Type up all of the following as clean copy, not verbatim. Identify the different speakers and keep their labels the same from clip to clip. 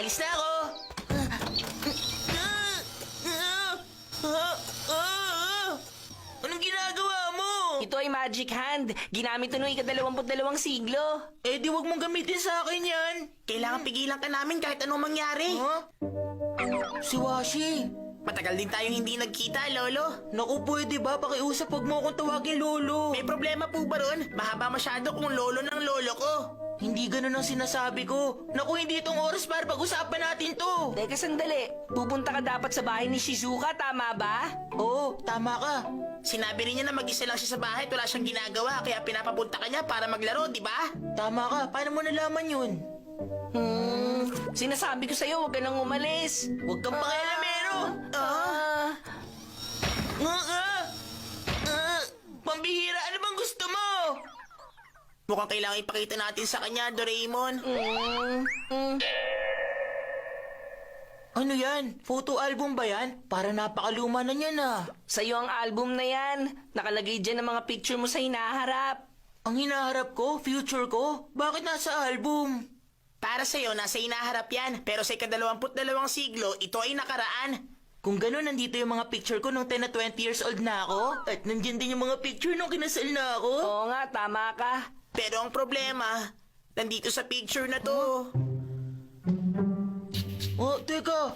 Speaker 1: Alis na ako! Anong ginagawa mo?
Speaker 2: Ito ay magic hand. Ginamit ito noong ika-22 siglo.
Speaker 1: Eh di wag mong gamitin sa akin yan. Kailangan pigilan ka namin kahit anong mangyari. Si Washi. Matagal din tayong hindi nagkita, Lolo. Naku, pwede ba? Pakiusap, wag mo akong tawagin Lolo. May problema po ba ron? Mahaba masyado kung Lolo ng Lolo ko. Hindi ganun ang sinasabi ko. Naku, hindi itong oras para pag-usapan natin to.
Speaker 2: Teka sandali, pupunta ka dapat sa bahay ni Shizuka, tama ba?
Speaker 1: Oo, tama ka. Sinabi rin niya na mag-isa lang siya sa bahay at wala siyang ginagawa, kaya pinapapunta ka niya para maglaro, di ba? Tama ka. Paano mo nalaman yun?
Speaker 2: Sinasabi ko sa'yo, huwag ka nang umalis.
Speaker 1: Huwag kang pakialamero. Pambihira, ano bang gusto mo? Mukhang kailangan ipakita natin sa kanya, Doraemon. Ano yan? Photo album ba yan? Para napakaluma na niyan ah.
Speaker 2: Sa'yo ang album na yan. Nakalagay dyan ang mga picture mo sa hinaharap.
Speaker 1: Ang hinaharap ko? Future ko? Bakit nasa album? Para sa'yo, nasa hinaharap yan. Pero sa ika-22 siglo, ito ay nakaraan. Kung gano'n, nandito yung mga picture ko nung 10 na 20 years old na ako. At nandyan din yung mga picture nung kinasal na ako.
Speaker 2: Oo nga, tama ka.
Speaker 1: Pero ang problema, nandito sa picture na to. Oh, teka.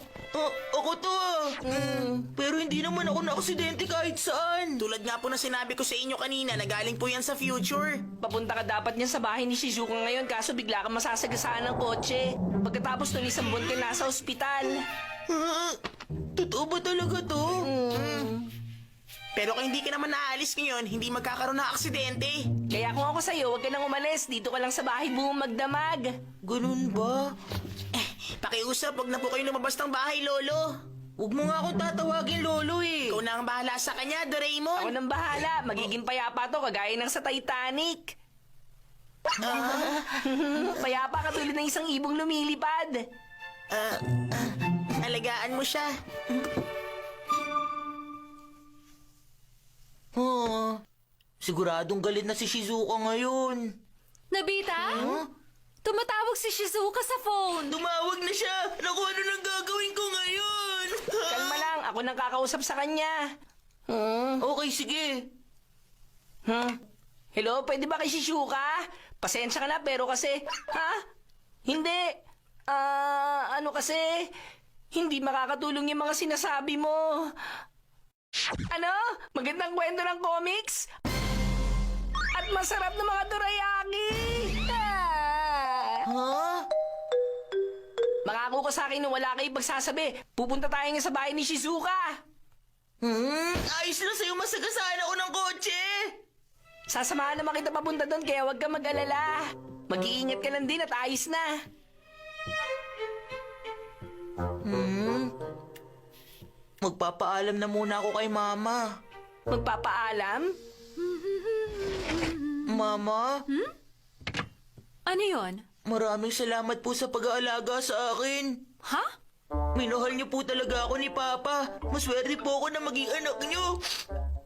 Speaker 1: Ako to ah. Pero hindi naman ako na-aksidente kahit saan. Tulad nga po na sinabi ko sa inyo kanina na galing po yan sa future.
Speaker 2: Papunta ka dapat niyan sa bahay ni Shizuka ngayon kaso bigla kang masasagasaan ng kotse. Pagkatapos nun isang buwan ka nasa ospital.
Speaker 1: Totoo ba talaga to? Pero kung hindi ka naman naalis ngayon, hindi magkakaroon ng aksidente.
Speaker 2: Kaya kung ako sa'yo, huwag ka nang umalis. Dito ka lang sa bahay buong magdamag.
Speaker 1: Ganun ba? Pakiusap, wag na po kayo lumabas ng bahay, Lolo. Huwag mo nga akong tatawagin, Lolo eh. Ikaw na ang bahala sa kanya, Doraemon.
Speaker 2: Ako nang bahala. Magiging payapa to kagaya ng sa Titanic. Payapa katulad ng isang ibong lumilipad.
Speaker 1: Alagaan mo siya. Oh, siguradong galit na si Shizuka ngayon.
Speaker 3: Nobita? Tumatawag si Shizuka sa phone.
Speaker 1: Tumawag na siya. Naku, ano nang gagawin ko ngayon?
Speaker 2: Kalma lang. Ako nang kakausap sa kanya.
Speaker 1: Okay, sige.
Speaker 2: Hello, pwede ba kay Shizuka? Pasensya ka na pero kasi... Ha? Hindi. Ano kasi... Hindi makakatulong yung mga sinasabi mo. Ano? Magandang kwento ng comics? At masarap na mga dorayaki! Mangako ka sa akin na wala kayo pagsasabi. Pupunta tayo nga sa bahay ni Shizuka.
Speaker 1: Ayos na sa'yo, masagasaan ako ng kotse.
Speaker 2: Sasamahan naman kita papunta doon kaya huwag kang mag-alala. Mag-iingat ka lang din at ayos na.
Speaker 1: Magpapaalam na muna ako kay Mama.
Speaker 2: Magpapaalam?
Speaker 1: Mama,
Speaker 3: Ano yon?
Speaker 1: maraming salamat po sa pag-aalaga sa akin.
Speaker 3: Ha?
Speaker 1: Minahal niyo po talaga ako ni Papa. Maswerte po ako na maging anak niyo.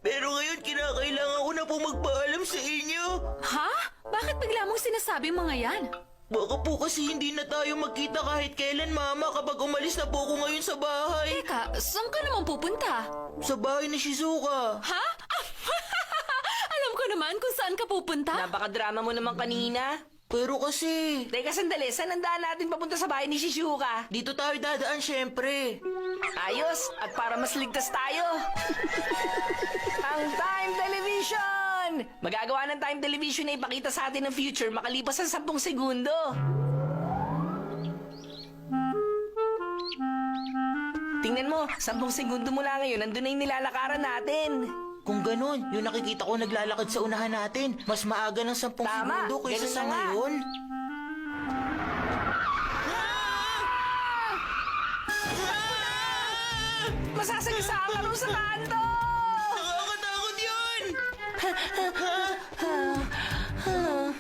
Speaker 1: Pero ngayon, kinakailangan ko na po magpaalam sa inyo.
Speaker 3: Ha? Bakit bigla mong sinasabi mga yan?
Speaker 1: Baka po kasi hindi na tayo magkita kahit kailan, Mama, kapag umalis na po ako ngayon sa bahay.
Speaker 3: Teka, saan ka naman pupunta?
Speaker 1: Sa bahay ni Shizuka.
Speaker 3: Ha? Alam ko naman kung saan ka pupunta.
Speaker 2: Napakadrama mo naman kanina.
Speaker 1: Pero kasi,
Speaker 2: Teka sandali, saan ang daan natin papunta sa bahay ni Shizuka?
Speaker 1: dito tayo dadaan syempre.
Speaker 2: Ayos, at para mas ligtas tayo. Ang Time Television! Magagawa ng Time Television na ipakita sa atin ang future makalipas ang 10 segundo. Tingnan mo, 10 segundo mula ngayon, nandun na yung nilalakaran natin.
Speaker 1: Kung ganun, yung nakikita ko naglalakad sa unahan natin, mas maaga ng 10
Speaker 2: Tama,
Speaker 1: segundo kaysa
Speaker 2: ganun
Speaker 1: sa
Speaker 2: na nga.
Speaker 1: ngayon.
Speaker 2: Masasagasaan ka rin sa kanto!
Speaker 1: Nakakatakot yun!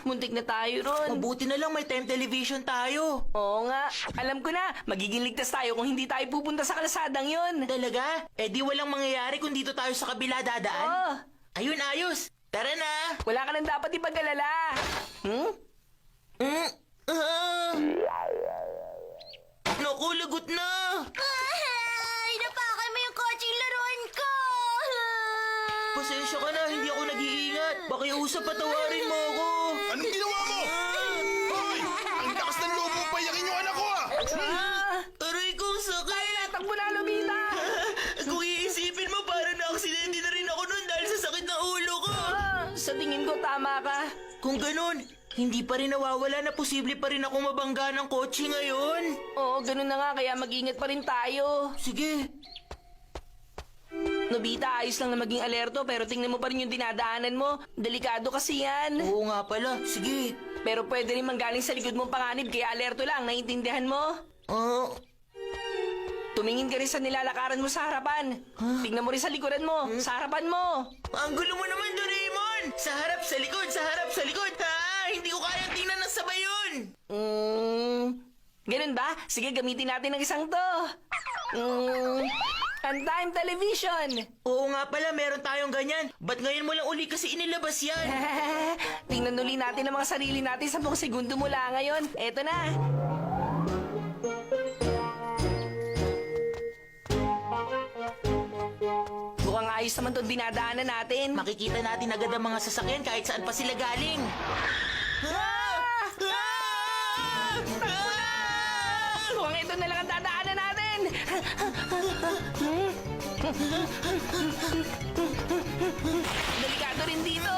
Speaker 2: Muntik na tayo ron.
Speaker 1: Mabuti na lang may time television tayo.
Speaker 2: Oo nga, alam ko na, magiging ligtas tayo kung hindi tayo pupunta sa kalsadang yun.
Speaker 1: Talaga? Eh di walang mangyayari kung dito tayo sa kabila dadaan?
Speaker 2: Oo.
Speaker 1: Ayun, ayos! Tara na!
Speaker 2: Wala ka nang dapat ipag-alala.
Speaker 1: Naku, Naku, lagot na!
Speaker 4: Ay, napakan mo yung kotseng laruan ko!
Speaker 1: Pasensya ka na, hindi ako nag-iingat. Pakiusap, patawarin mo ako.
Speaker 5: Anong ginawa mo? Hoy! Ang lakas ng loob mo payakin yung anak ko ah!
Speaker 1: Aray ko, sakit!
Speaker 2: Takbo na, Nobita!
Speaker 1: Kung iisipin mo, parang na-aksidente na rin ako nun dahil sa sakit na ulo ko.
Speaker 2: Sa tingin ko, tama ka.
Speaker 1: Kung ganun, hindi pa rin nawawala na posible pa rin ako mabangga ng kotse ngayon.
Speaker 2: Oo, ganun na nga, kaya mag-ingat pa rin tayo.
Speaker 1: Sige.
Speaker 2: Nobita, ayos lang na maging alerto, pero tingnan mo pa rin yung dinadaanan mo. Delikado kasi yan.
Speaker 1: Oo nga pala, sige.
Speaker 2: Pero pwede rin manggaling sa likod mong panganib, kaya alerto lang, naiintindihan mo?
Speaker 1: Ah,
Speaker 2: Tumingin ka rin sa nilalakaran mo sa harapan. Tingnan mo rin sa likuran mo, sa harapan mo.
Speaker 1: ang gulo mo naman, Doraemon! Sa harap, sa likod, sa harap, sa likod! Ha? Hindi ko kayang tingnan ng sabay yun!
Speaker 2: Ganun ba? Sige, gamitin natin ang isang to. Time television.
Speaker 1: Oo nga pala, meron tayong ganyan. Ba't ngayon mo lang uli kasi inilabas yan?
Speaker 2: Tingnan uli natin ang mga sarili natin 10 segundo mula ngayon. Eto na. Mukhang ayos naman itong dinadaanan natin.
Speaker 1: Makikita natin agad ang mga sasakyan kahit saan pa sila galing.
Speaker 2: Mukhang ito na lang ang dadaanan natin. Delikado rin dito.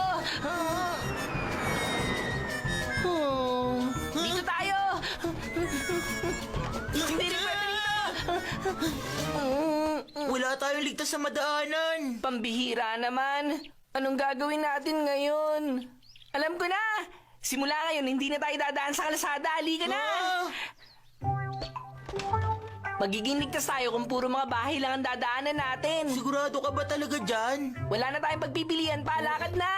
Speaker 2: Dito tayo. Hindi rin pwede dito.
Speaker 1: Wala tayong ligtas sa madaanan.
Speaker 2: Pambihira naman. Anong gagawin natin ngayon? Alam ko na. Simula ngayon, hindi na tayo dadaan sa kalsada. Halika na.
Speaker 1: Ah!
Speaker 2: Magiging ligtas tayo kung puro mga bahay lang ang dadaanan natin.
Speaker 1: Sigurado ka ba talaga dyan?
Speaker 2: Wala na tayong pagpipilian pa. Lakad na.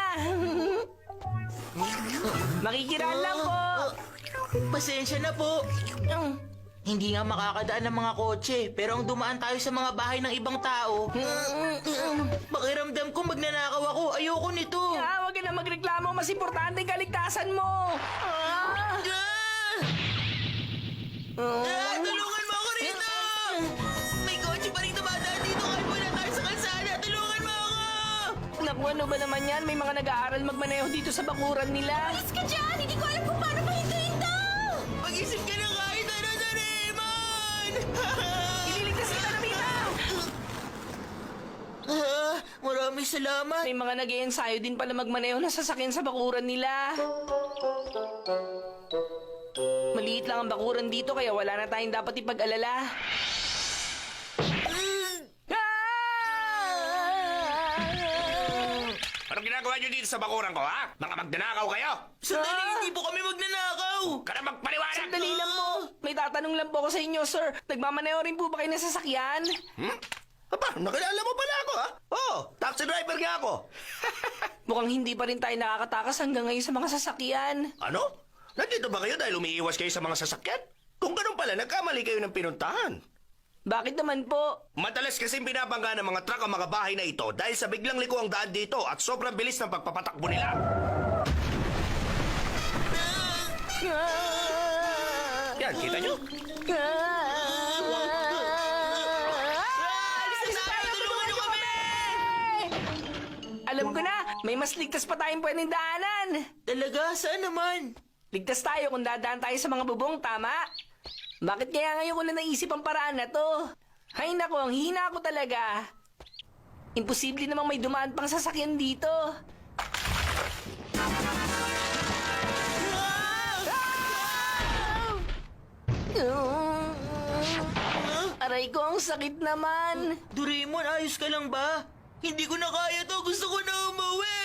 Speaker 2: Makikiraan lang po.
Speaker 1: Pasensya na po. Hindi nga makakadaan ng mga kotse, pero ang dumaan tayo sa mga bahay ng ibang tao. Pakiramdam ko magnanakaw ako. Ayoko nito.
Speaker 2: Ah, huwag ka na magreklamo. Mas importante ang kaligtasan mo.
Speaker 1: Tulungan mo ako rito! May kotse pa rin dumadaan dito. Kahit wala tayo sa kalsada. Tulungan mo ako!
Speaker 2: Naku, ano ba naman yan? May mga nag-aaral magmaneho dito sa bakuran nila.
Speaker 4: Alis ka dyan! Hindi ko alam kung paano mahintayin to!
Speaker 1: Mag-isip ka na kahit ano, Doraemon!
Speaker 2: Ililigtas kita, Nobita!
Speaker 1: Maraming salamat.
Speaker 2: May mga nag-iensayo din pala magmaneho na sasakyan sa bakuran nila. Maliit lang ang bakuran dito kaya wala na tayong dapat ipag-alala.
Speaker 5: Anong ginagawa niyo dito sa bakuran ko ha? Mga magnanakaw kayo?
Speaker 1: Sandali, hindi po kami magnanakaw.
Speaker 5: Ka na magpaliwanag!
Speaker 2: Sandali lang po. May tatanong lang po ako sa inyo, sir. Nagmamaneho rin po ba kayo ng sasakyan?
Speaker 5: Aba, nakilala mo pala ako ha? Oo, taxi driver nga ako.
Speaker 2: Mukhang hindi pa rin tayo nakakatakas hanggang ngayon sa mga sasakyan.
Speaker 5: Ano? Nandito ba kayo dahil umiiwas kayo sa mga sasakyan? Kung ganun pala, nagkamali kayo ng pinuntahan.
Speaker 2: Bakit naman po?
Speaker 5: Madalas kasing binabangga ng mga truck ang mga bahay na ito dahil sa biglang liko ang daan dito at sobrang bilis ng pagpapatakbo nila. Yan, kita nyo?
Speaker 2: Alam ko na, may mas ligtas pa tayong pwedeng daanan.
Speaker 1: Talaga? Saan naman?
Speaker 2: Ligtas tayo kung dadaan tayo sa mga bubong, tama? Bakit kaya ngayon ko na naisip ang paraan na to? Hay nako, ang hina ko talaga. Imposible namang may dumaan pang sasakyan dito. Aray ko, ang sakit naman.
Speaker 1: Doraemon, ayos ka lang ba? Hindi ko na kaya to. Gusto ko na umuwi.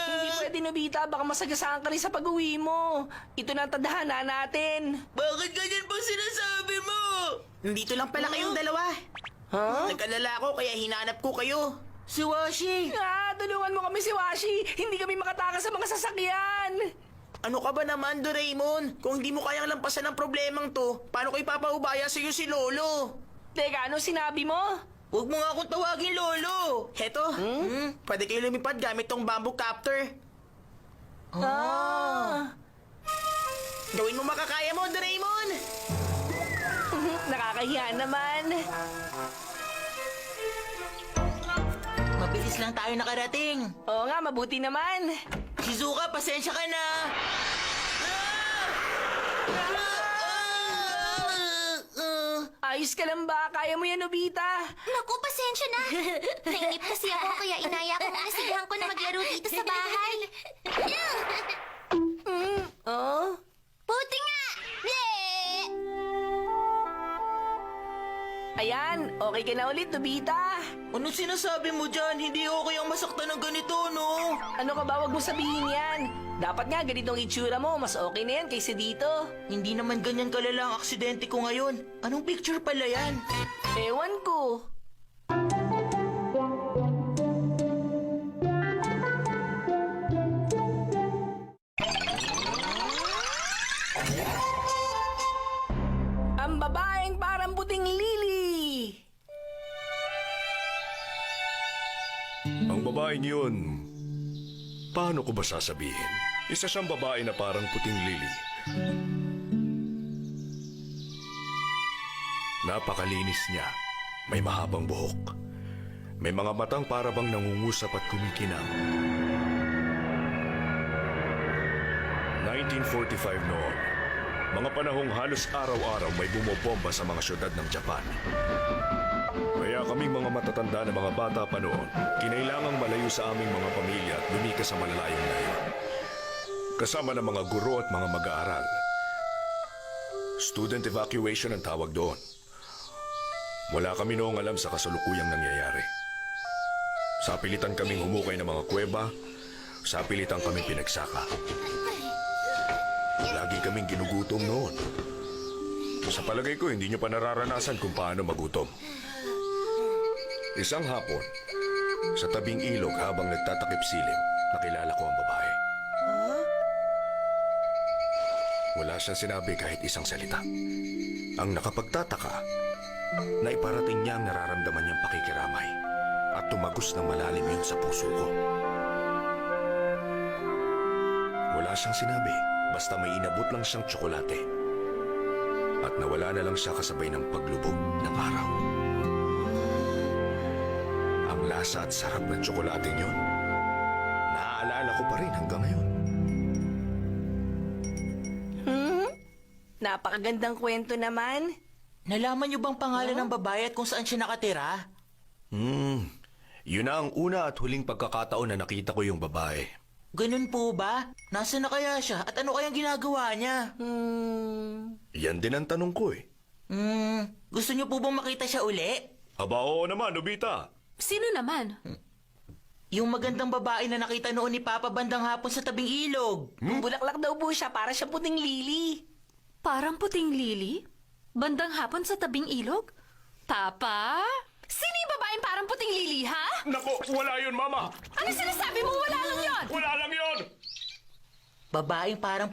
Speaker 2: Hindi pwede, Nobita. Baka masagasaan ka rin sa pag-uwi mo. Ito na ang tadhana natin.
Speaker 1: Bakit ganyan pang sinasabi mo? Nandito lang pala kayong dalawa.
Speaker 2: Ha?
Speaker 1: Nag-alala ako kaya hinanap ko kayo. Si Washi.
Speaker 2: Tulungan mo kami si Washi. Hindi kami makatakas sa mga sasakyan.
Speaker 1: Ano ka ba naman, Doraemon? Kung hindi mo kayang lampasan ang problemang to, paano ko ipapaubaya sa'yo si Lolo?
Speaker 2: Teka, ano sinabi mo?
Speaker 1: Huwag mo nga akong tawagin Lolo. Heto, pwede kayo lumipad gamit tong bamboo copter.
Speaker 2: Ah.
Speaker 1: Gawin mo makakaya mo, Doraemon.
Speaker 2: Nakakahiya naman.
Speaker 1: Mabilis lang tayo nakarating.
Speaker 2: Oo nga, mabuti naman.
Speaker 1: Shizuka, pasensya ka na.
Speaker 2: Ayos ka lang ba? Kaya mo yan, Nobita?
Speaker 4: Naku, pasensya na. Nainip kasi ako kaya inaya ko muna si Bianco na maglaro dito sa bahay.
Speaker 2: Oh?
Speaker 4: Buti nga! Bleh!
Speaker 2: Ayan, okay ka na ulit, Nobita.
Speaker 1: Ano sinasabi mo dyan? Hindi okay ang masaktan ng ganito, no?
Speaker 2: Ano ka ba? Huwag mo sabihin yan. Dapat nga ganitong itsura mo. Mas okay na yan kaysa dito.
Speaker 1: Hindi naman ganyan kalala ang aksidente ko ngayon. Anong picture pala yan?
Speaker 2: Ewan ko. Ang babaeng parang puting lili.
Speaker 6: Ang babaeng yun, paano ko ba sasabihin? Isa siyang babae na parang puting lili. Napakalinis niya. May mahabang buhok. May mga matang parabang nangungusap at kumikinang. 1945 noon. Mga panahong halos araw-araw may bumobomba sa mga syudad ng Japan. Kaya kaming mga matatanda na mga bata pa noon, kinailangang malayo sa aming mga pamilya at lumikas sa malalayong layo. Kasama ng mga guro at mga mag-aaral. Student evacuation ang tawag doon. Wala kami noong alam sa kasalukuyang nangyayari. Sa pilitan kaming humukay ng mga kuweba, sa pilitan kaming pinagsaka. Lagi kaming ginugutom noon. Sa palagay ko, hindi nyo pa nararanasan kung paano magutom. Isang hapon, sa tabing ilog habang nagtatakip silim, nakilala ko ang babae. Wala siyang sinabi kahit isang salita. Ang nakapagtataka, na iparating niya ang nararamdaman niyang pakikiramay at tumagos ng malalim yun sa puso ko. Wala siyang sinabi, basta may inabot lang siyang tsokolate. At nawala na lang siya kasabay ng paglubog ng araw. Ang lasa at sarap ng tsokolate niyon, naaalala ko pa rin hanggang ngayon.
Speaker 2: Napakagandang kwento naman.
Speaker 1: Nalaman niyo bang pangalan ng babae at kung saan siya nakatira?
Speaker 6: Yun na ang una at huling pagkakataon na nakita ko yung babae.
Speaker 1: Ganun po ba? Nasaan na kaya siya at ano kayang ginagawa niya?
Speaker 6: Yan din ang tanong ko eh.
Speaker 1: Gusto niyo po bang makita siya uli?
Speaker 6: Aba oo naman, Nobita.
Speaker 3: Sino naman?
Speaker 1: Yung magandang babae na nakita noon ni Papa bandang hapon sa tabing ilog.
Speaker 2: Bulaklak daw po siya para siya puting lili.
Speaker 3: Parang puting lili? Bandang hapon sa tabing ilog? Papa? Sino yung babaeng parang puting lili, ha?
Speaker 6: Nako, wala yun, Mama.
Speaker 3: Ano sinasabi mo? Wala lang yon.
Speaker 6: Wala lang yun.
Speaker 1: Babaeng parang